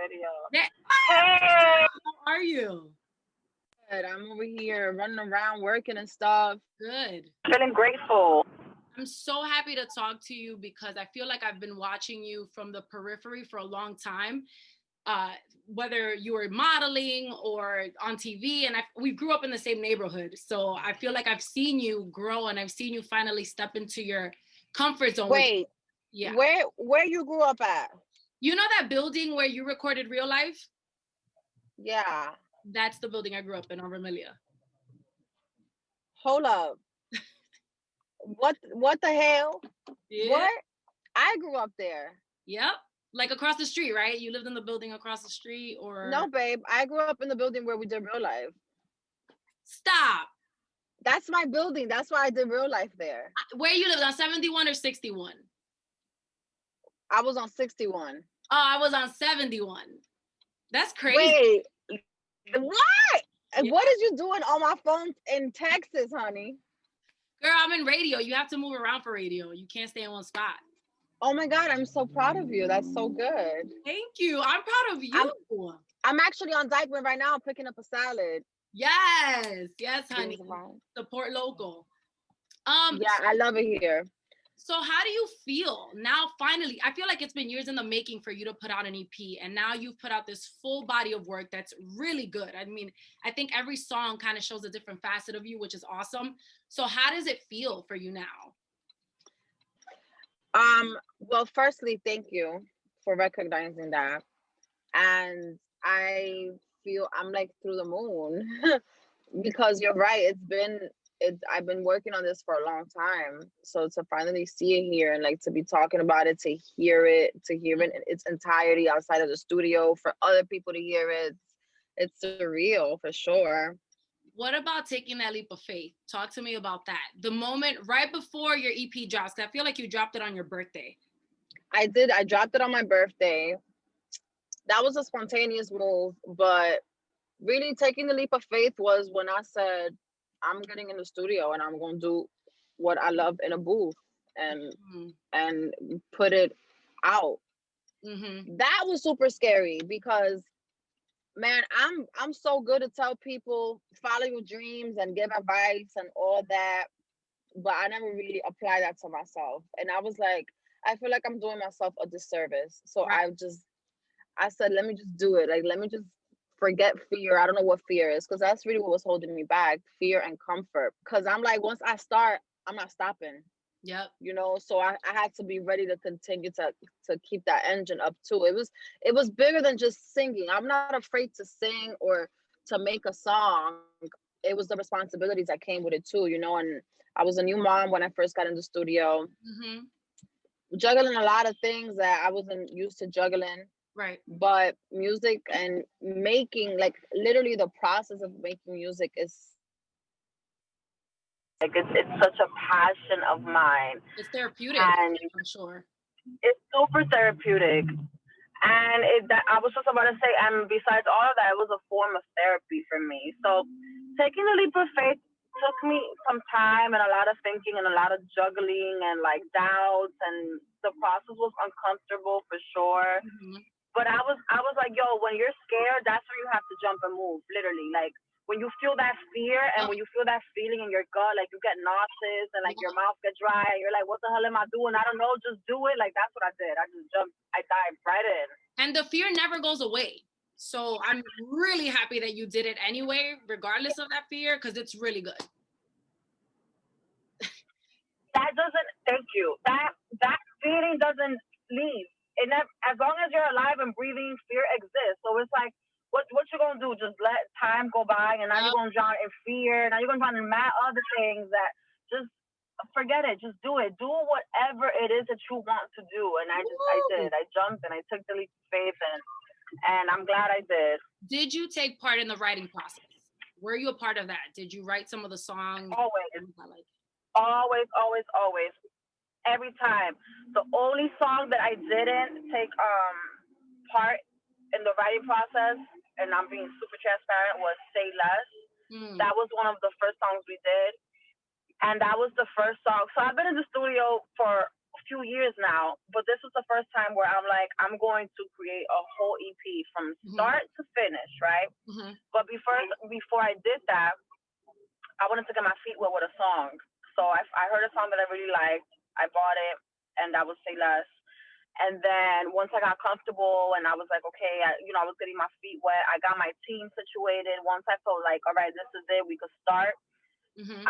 video. Hey, Hey, how are you? Good. I'm over here running around working and stuff. Good. feeling grateful. I'm so happy to talk to you because I feel like I've been watching you from the periphery for a long time. Whether you were modeling or on TV, and we grew up in the same neighborhood, so I feel like I've seen you grow and I've seen you finally step into your comfort zone. Wait, yeah. Where you grew up at? You know that building where you recorded Real Life? Yeah. That's the building I grew up in on Vermilia. Hold up. What the hell? Yeah. What? I grew up there. Yep. Like across the street, right? You lived in the building across the street, or no, babe. I grew up in the building where we did Real Life. Stop. That's my building. That's why I did Real Life there. Where you lived, on 71 or 61? I was on 61. Oh, I was on 71. That's crazy. Wait, what? Yeah. What is you doing on my phone in Texas, honey? Girl, I'm in radio. You have to move around for radio. You can't stay in one spot. Oh my God, I'm so proud of you. That's so good. Thank you. I'm proud of you. I'm actually on Dykeman right now picking up a salad. Yes, honey. Support local. Yeah, I love it here. So how do you feel now? Finally, I feel like it's been years in the making for you to put out an EP, and now you've put out this full body of work that's really good. I mean, I think every song kind of shows a different facet of you, which is awesome. So how does it feel for you now? Well, firstly, thank you for recognizing that. And I feel I'm like through the moon because you're right. I've been working on this for a long time. So to finally see it here and like to be talking about it, to hear it in its entirety outside of the studio, for other people to hear it, it's surreal for sure. What about taking that leap of faith? Talk to me about that. The moment right before your EP drops, because I feel like you dropped it on your birthday. I did. I dropped it on my birthday. That was a spontaneous move, but really taking the leap of faith was when I said, I'm getting in the studio and I'm going to do what I love in a booth and put it out. Mm-hmm. That was super scary because, man, I'm so good to tell people follow your dreams and give advice and all that, but I never really apply that to myself. And I was like, I feel like I'm doing myself a disservice. So right. I said, let me just do it. Like, let me just forget fear. I don't know what fear is, because that's really what was holding me back, fear and comfort. Because I'm like, once I start, I'm not stopping. Yep. You know, so I had to be ready to continue to keep that engine up too. It was bigger than just singing. I'm not afraid to sing or to make a song. It was the responsibilities that came with it too, you know, and I was a new mom when I first got in the studio. Mm-hmm. Juggling a lot of things that I wasn't used to juggling. Right. But music and making, like literally the process of making music is like it's such a passion of mine. It's therapeutic, and I'm sure. It's super therapeutic. And I was just about to say, and besides all of that, it was a form of therapy for me. So taking the leap of faith took me some time and a lot of thinking and a lot of juggling and like doubts, and the process was uncomfortable for sure. Mm-hmm. But I was like, yo, when you're scared, that's when you have to jump and move, literally. Like when you feel that fear and when you feel that feeling in your gut, like you get nauseous and like your mouth gets dry and you're like, what the hell am I doing? I don't know, just do it. Like that's what I did. I just jumped, I dived right in. And the fear never goes away. So I'm really happy that you did it anyway, regardless of that fear, because it's really good. That doesn't, thank you. That feeling doesn't leave. And as long as you're alive and breathing, fear exists. So it's like, what you gonna do? Just let time go by, and now you're gonna drown in fear. Now you're gonna drown in mad other things that just forget it. Just do it. Do whatever it is that you want to do. And I did. I jumped and I took the leap of faith, and I'm glad I did. Did you take part in the writing process? Were you a part of that? Did you write some of the songs? Always. Every time. The only song that I didn't take part in the writing process, and I'm being super transparent, was Say Less. That was one of the first songs we did. And that was the first song. So I've been in the studio for few years now, but this was the first time where I'm like, I'm going to create a whole EP from Mm-hmm. start to finish, right? Mm-hmm. But before I did that, I wanted to get my feet wet with a song. So I heard a song that I really liked. I bought it, and that was Say Less. And then once I got comfortable and I was like, okay, I was getting my feet wet. I got my team situated. Once I felt like, all right, this is it, we could start. Mm-hmm.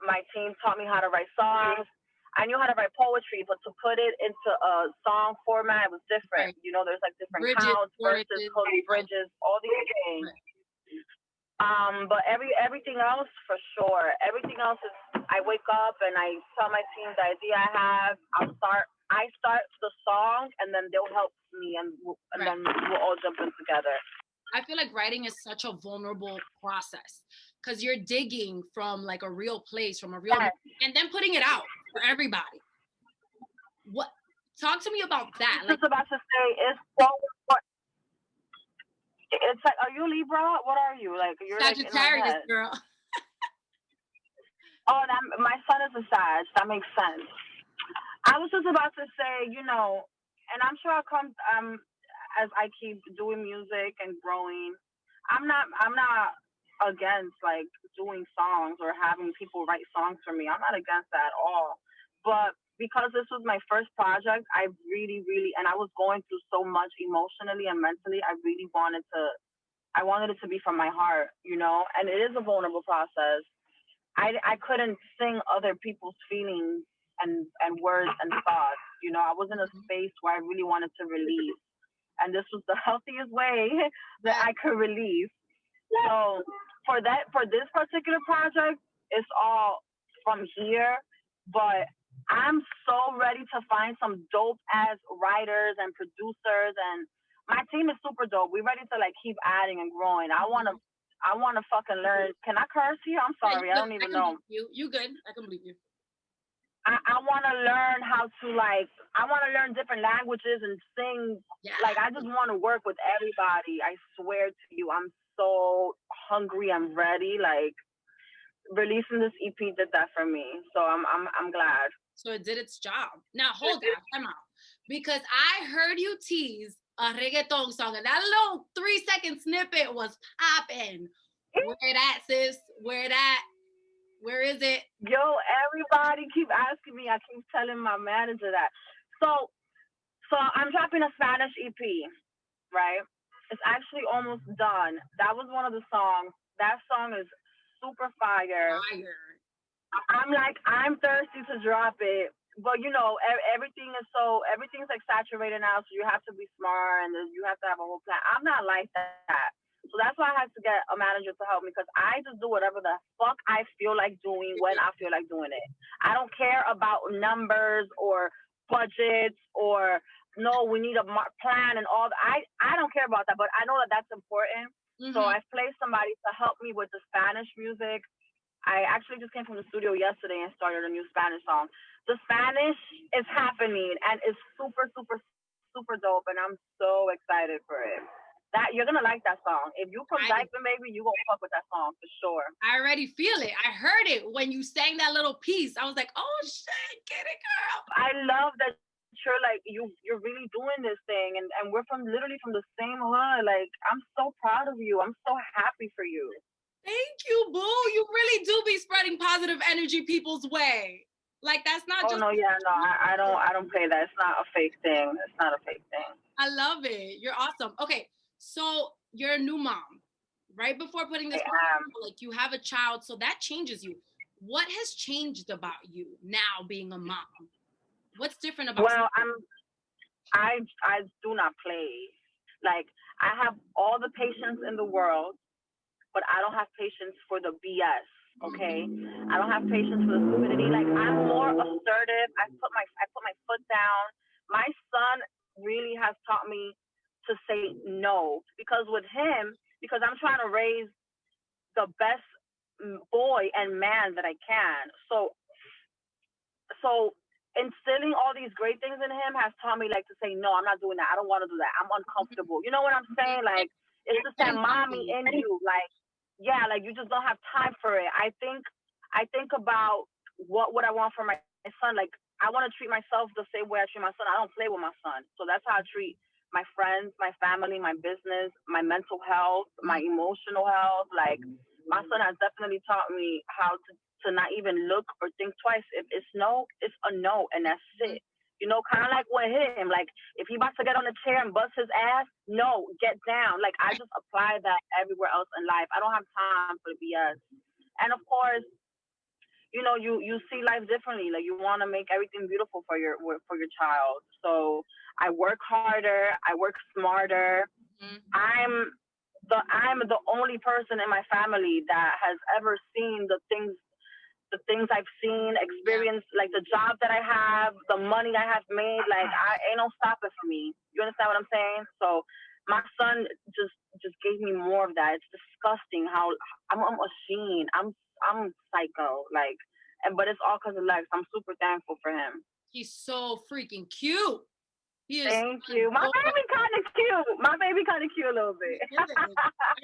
My team taught me how to write songs. I knew how to write poetry, but to put it into a song format, it was different. Right. There's like different Bridges, counts, verses, choruses, hooks, right. bridges, all these things. Right. But everything else for sure. Everything else is I wake up and I tell my team the idea I have. I start the song and then they'll help me and Right. then we'll all jump in together. I feel like writing is such a vulnerable process because you're digging from like a real place, from a real, Yes. and then putting it out for everybody. What? Talk to me about that. I was just about to say it's so important. It's like, are you Libra? What are you? Like you're like in my Sagittarius, head. girl. Oh, my son is a Sag. That makes sense. I was just about to say, and I'm sure I'll come as I keep doing music and growing. I'm not against like doing songs or having people write songs for me. I'm not against that at all. But because this was my first project, I really, really, and I was going through so much emotionally and mentally. I wanted it to be from my heart, and it is a vulnerable process. I couldn't sing other people's feelings and words and thoughts. I was in a space where I really wanted to release. And this was the healthiest way that I could release. So for this particular project, it's all from here. But I'm so ready to find some dope ass writers and producers, and my team is super dope. We're ready to like keep adding and growing. I wanna fucking learn. Can I curse here? I'm sorry. I don't even know. You good. I can believe you. I want to learn how to I want to learn different languages and sing. Yeah. Like, I just want to work with everybody. I swear to you, I'm so hungry. I'm ready. Like, releasing this EP did that for me. So I'm glad. So it did its job. Now hold on, time out. Because I heard you tease a reggaeton song, and that little 3-second snippet was popping. Where that, sis? Where that? Where is it? Yo, everybody keep asking me. I keep telling my manager that. So I'm dropping a Spanish EP, right? It's actually almost done. That was one of the songs. That song is super fire. I'm thirsty to drop it, but everything's like saturated now, so you have to be smart and you have to have a whole plan. I'm not like that. So that's why I had to get a manager to help me, because I just do whatever the fuck I feel like doing when I feel like doing it. I don't care about numbers or budgets or no, we need a plan and all that. I don't care about that, but I know that that's important. Mm-hmm. So I've placed somebody to help me with the Spanish music. I actually just came from the studio yesterday and started a new Spanish song. The Spanish is happening and it's super, super, super dope, and I'm so excited for it. That you're gonna like that song. If you from Dykeman, baby, you gonna fuck with that song for sure. I already feel it. I heard it when you sang that little piece. I was like, oh shit, get it, girl. I love that you're like you're really doing this thing, and we're literally from the same hood. Like, I'm so proud of you. I'm so happy for you. Thank you, boo. You really do be spreading positive energy people's way. Like, that's not just. Oh no, yeah, no, I don't play that. It's not a fake thing. It's not a fake thing. I love it. You're awesome. Okay. So you're a new mom. Right before putting this, like, you have a child, so that changes you. What has changed about you now being a mom? What's different about? Well, I do not play. Like, I have all the patience in the world, but I don't have patience for the BS. Okay, I don't have patience for the stupidity. Like, I'm more assertive. I put my foot down. My son really has taught me to say no, because with him, because I'm trying to raise the best boy and man that I can. So instilling all these great things in him has taught me, like, to say no. I'm not doing that. I don't want to do that. I'm uncomfortable. You know what I'm saying? Like, it's just that mommy in you. Like, yeah, like, you just don't have time for it. I think about what I want for my son. Like, I want to treat myself the same way I treat my son. I don't play with my son. So that's how I treat my friends, my family, my business, my mental health, my Mm. emotional health. Like my son has definitely taught me how to not even look or think twice. If it's no, it's a no, and that's Mhm. it. You know, kind of like with him. Like if he about to get on the chair and bust his ass, no, get down. Like I just apply that everywhere else in life. I don't have time for the BS. And of course, you know, you see life differently. Like you want to make everything beautiful for your child. So I work harder, I work smarter. Mhm. I'm the only person in my family that has ever seen the things I've seen, Yeah. experienced, like the job that I have, the money I have made. Like I ain't no stopping for me. You understand what I'm saying? So my son just gave me more of that. It's disgusting how I'm a machine. I'm psycho. Like, and but it's all because of Lex. I'm super thankful for him. He's so freaking cute. He is Thank you. My adorable. baby kind of cute. My baby kind of cute a little bit. He is. I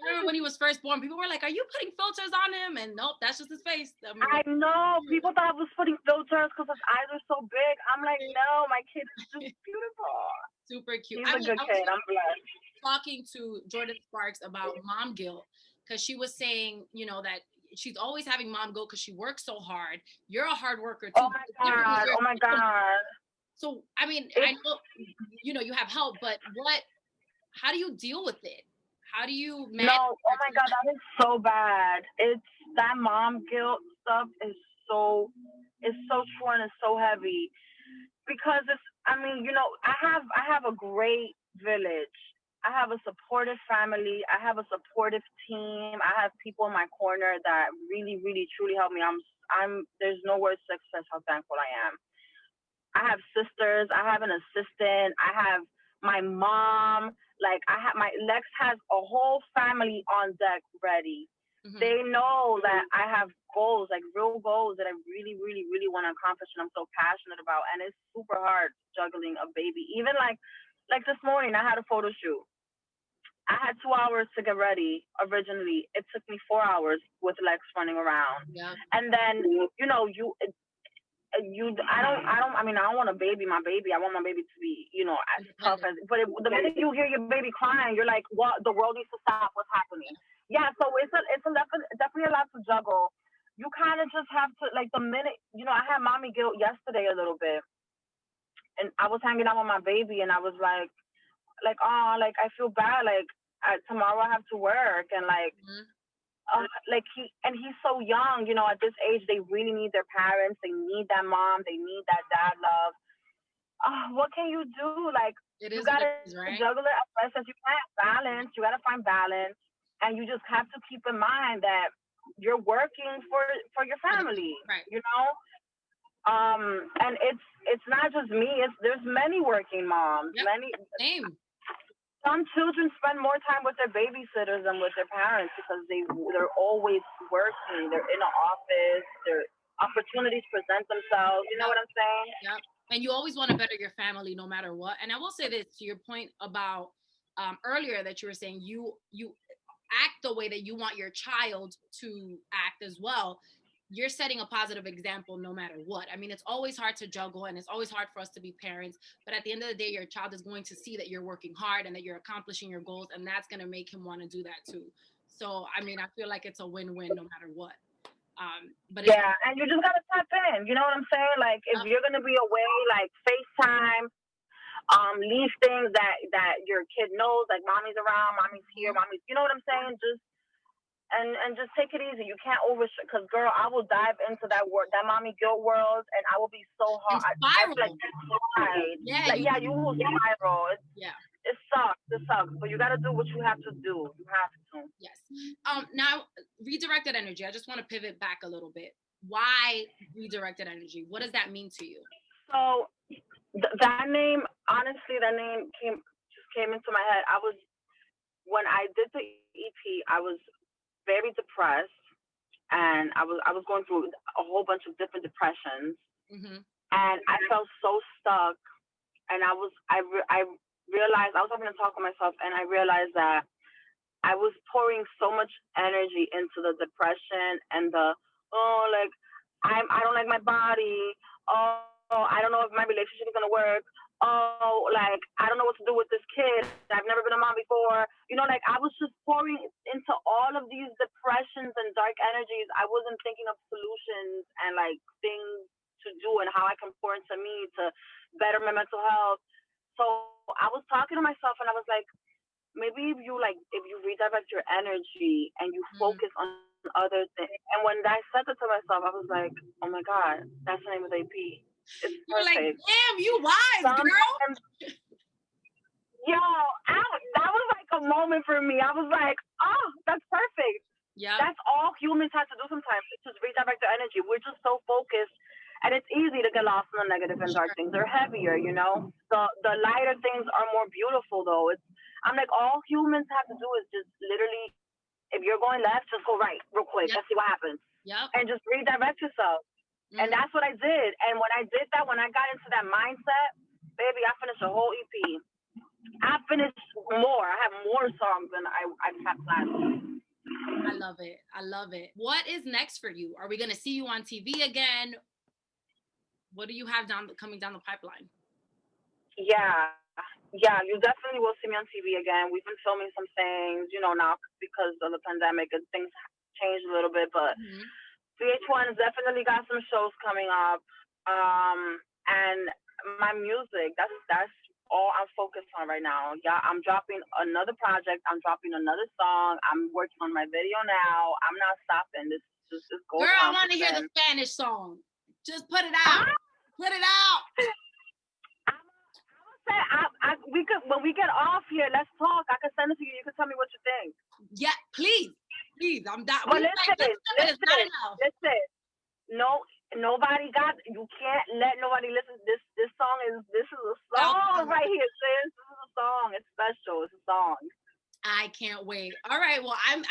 remember when he was first born, people were like, "Are you putting filters on him?" And nope, that's just his face. I mean, I know people thought I was putting filters because his eyes are so big. I'm like, no, my kid is just beautiful. super cute. He's a good I was kid. I'm blessed. talking to Jordan Sparks about mom guilt because she was saying, that she's always having mom guilt because she works so hard. You're a hard worker Oh too. But my it's different when god. you're Oh my a single mom. god. So I mean, I It's know you have help, but how do you deal with it? How do you no. manage Oh your my god, that is so bad. It's that mom guilt stuff is so true and it's so heavy because it's. I mean, I have a great village. I have a supportive family. I have a supportive team. I have people in my corner that really, really, truly help me. I'm. There's no words to express how thankful I am. I have sisters. I have an assistant. I have my mom. Like I have my Lex has a whole family on deck ready. hmm They know that I have goals, like real goals that I really, really, really want to accomplish, and I'm so passionate about. And it's super hard juggling a baby. Even like this morning, I had a photo shoot. I had 2 hours to get ready originally. It took me 4 hours with Lex running around. Yeah. And then, I mean, I don't want to baby my baby. I want my baby to be, as tough Independent. as, but the minute you hear your baby crying, you're like, what? The world needs to stop. What's happening? Yeah. So it's definitely a lot to juggle. You kind of just have to, like, the minute, I had mommy guilt yesterday a little bit, and I was hanging out with my baby, and I was like, oh, like, I feel bad. Like, tomorrow I have to work, and Mhm. like he's so young, at this age, they really need their parents. They need that mom. They need that dad love. What can you do? Like, It you is what it gotta is, juggle right? it as best as you can. Balance. You gotta find balance, and you just have to keep in mind that you're working for your For the family. right. You know, and it's not just me. There's many working moms. Yep. Many Same. some children spend more time with their babysitters than with their parents because they're always working. They're in an office. Their opportunities present themselves. You know Yep. what I'm saying? Yep. And you always want to better your family no matter what. And I will say this to your point about earlier that you were saying you act the way that you want your child to act as well. You're setting a positive example no matter what. I mean, it's always hard to juggle and it's always hard for us to be parents. But at the end of the day, your child is going to see that you're working hard and that you're accomplishing your goals. And that's going to make him want to do that too. So, I mean, I feel like it's a win win no matter what. But it's, Yeah, and you just gotta tap in. You know what I'm saying? Like if you're gonna be away, like FaceTime, leave things that your kid knows, like mommy's around, mommy's here, Mhm. mommy's. You know what I'm saying? Just and just take it easy. You can't because girl, I will dive into that mommy guilt world, and I will be so And hard. I feel like spiral. right. Yeah, Like you yeah, you will spiral. yeah. It sucks. It sucks. But you gotta do what you have to do. You have to. Yes. Now redirected energy. I just want to pivot back a little bit. Why redirected energy? What does that mean to you? So that name, honestly, that name came into my head. I was when I did the EP, I was very depressed, and I was going through a whole bunch of different depressions, Mm-hmm. and I felt so stuck. And I realized I was having a talk with myself, and I realized that I was pouring so much energy into the depression and the, oh, like I don't like my body. Oh, I don't know if my relationship is gonna work. Oh, like I don't know what to do with this kid. I've never been a mom before. You know, like I was just pouring into all of these depressions and dark energies. I wasn't thinking of solutions and like things to do and how I can pour into me to better my mental health. So I was talking to myself and I was like, maybe if you redirect your energy and you Mm. focus on other things. And when I said that to myself, I was like, oh my God, that's the name of the EP. It's You were like, perfect. damn, you wise, girl. Sometimes, yo, that was like a moment for me. I was like, oh, that's perfect. Yep. That's all humans have to do sometimes. It's just redirect their energy. We're just so focused. And it's easy to get lost in the negative and dark Sure. things. They're heavier, you know. The lighter things are more beautiful, though. I'm like, all humans have to do is just literally, if you're going left, just go right real quick. Yep. Let's see what happens, Yep. and just redirect yourself. And Mm. that's what I did. And when I did that, when I got into that mindset, baby, I finished a whole EP. I finished more. I have more songs than I've had planned. I love it. I love it. What is next for you? Are we gonna see you on TV again? What do you have coming down the pipeline? Yeah, yeah, you definitely will see me on TV again. We've been filming some things, you know, now because of the pandemic and things changed a little bit, but Mm-hmm. VH1 has definitely got some shows coming up. And my music, that's all I'm focused on right now. Yeah, I'm dropping another project. I'm dropping another song. I'm working on my video now. I'm not stopping. This is go Girl, I time. want to hear the Spanish song. Just put it out. Ah, Put it out. we could when we get off here. Let's talk. I can send it to you. You can tell me what you think. Yeah, please. Please. I'm that. But Like, listen, it's not enough. listen. No, nobody got. You can't let nobody listen. This song is this is a song right here, sis. This is a song. It's special. It's a song. I can't wait. All right. Well, I'm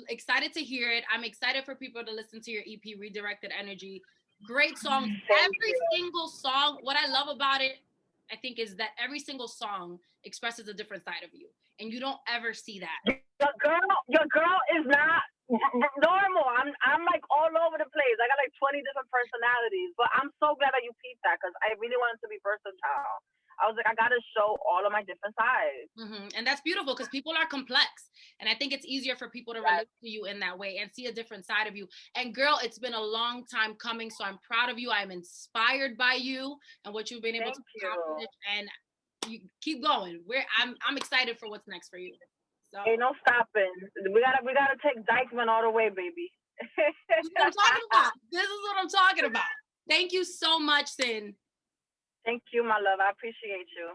excited to hear it. I'm excited for people to listen to your EP, Redirected Energy. Great songs. Every single song. What I love about it, I think, is that every single song expresses a different side of you, and you don't ever see that. Your girl is not normal. I'm like all over the place. I got like 20 different personalities, but I'm so glad that you peeped that because I really wanted to be versatile. I was like, I gotta show all of my different sides. Mm-hmm. And that's beautiful because people are complex. And I think it's easier for people to relate to you in that way and see a different side of you. And girl, it's been a long time coming. So I'm proud of you. I'm inspired by you and what you've been able to accomplish. And you keep going. I'm excited for what's next for you. So ain't no stopping. We gotta take Dykeman all the way, baby. this is what I'm talking about. This is what I'm talking about. Thank you so much, Cyn. Thank you, my love. I appreciate you.